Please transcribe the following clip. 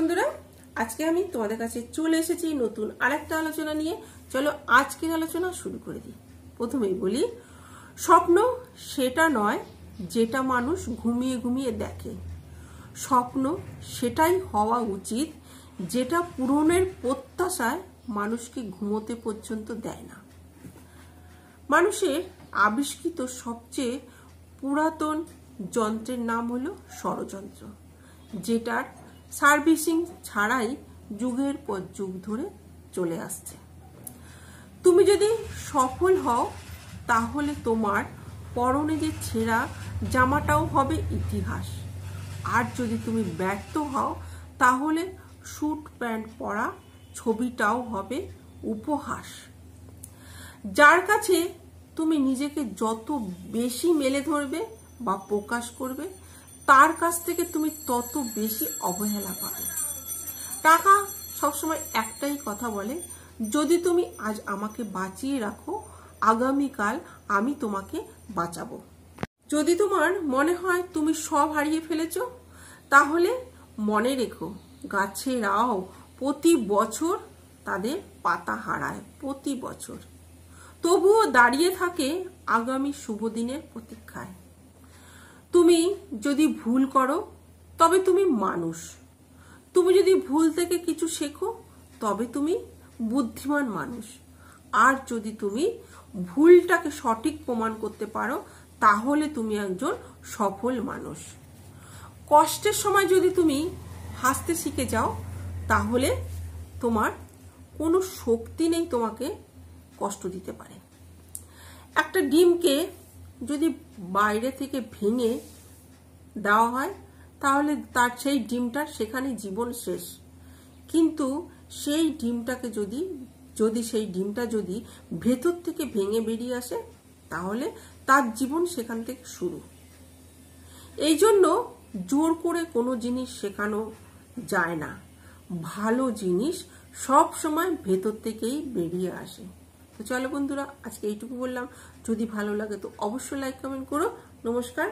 বন্ধুরা, আজকে আমি তোমাদের কাছে চলে এসেছি নতুন আরেকটা আলোচনা নিয়ে। চলো আজকের আলোচনা শুরু করে দিই। প্রথমেই বলি, স্বপ্ন সেটা নয় যেটা মানুষ ঘুমিয়ে ঘুমিয়ে দেখে। স্বপ্ন সেটাই হওয়া উচিত যেটা পূরণের প্রত্যাশায় মানুষকে ঘুমোতে পর্যন্ত দেয় না। মানুষের আবিষ্কৃত সবচেয়ে পুরাতন যন্ত্রের নাম হলো ষড়যন্ত্র, যেটার সার্ভিসিং ছাড়াই যুগের পর যুগ ধরে চলে আসছে। তুমি যদি সফল হও তাহলে তোমার পরনে যে ছেঁড়া জামাটাও হবে ইতিহাস, আর যদি তুমি ব্যর্থ হও তাহলে স্যুট প্যান্ট পরা ছবিটাও হবে উপহাস। যার কাছে তুমি নিজেকে যত বেশি মেলে ধরবে বা প্রকাশ করবে, তার কাছ থেকে তুমি তত বেশি অবহেলা পাবে। টাকা সবসময় একটাই কথা বলে, যদি তুমি আজ আমাকে বাঁচিয়ে রাখো, আগামীকাল আমি তোমাকে বাঁচাবো। যদি তোমার মনে হয় তুমি সব হারিয়ে ফেলেছো, তাহলে মনে রেখো, গাছেরাও প্রতি বছর তাদের পাতা হারায়, প্রতি বছর, তবুও দাঁড়িয়ে থাকে আগামী শুভ দিনের প্রতীক্ষায়। তুমি যদি ভুল করো তবে তুমি মানুষ, তুমি যদি ভুল থেকে কিছু শেখো তবে তুমি বুদ্ধিমান মানুষ, আর যদি তুমি ভুলটাকে সঠিক প্রমাণ করতে পারো তাহলে তুমি একজন সফল মানুষ। কষ্টের সময় যদি তুমি হাসতে শিখে যাও তাহলে তোমার কোনো শক্তি নেই তোমাকে কষ্ট দিতে পারে। একটা ডিমকে যদি বাইরে থেকে ভেঙে দেওয়া হয় তাহলে তার সেই ডিমটার সেখানে জীবন শেষ, কিন্তু সেই ডিমটাকে সেই ডিমটা যদি ভেতর থেকে ভেঙে বেরিয়ে আসে তাহলে তার জীবন সেখান থেকে শুরু। এই জন্য জোর করে কোনো জিনিস শেখানো যায় না, ভালো জিনিস সব সময় ভেতর থেকেই বেরিয়ে আসে। তো চলো বন্ধুরা, আজকে এইটুকু বললাম। যদি ভালো লাগে তো অবশ্যই লাইক কমেন্ট করো। নমস্কার।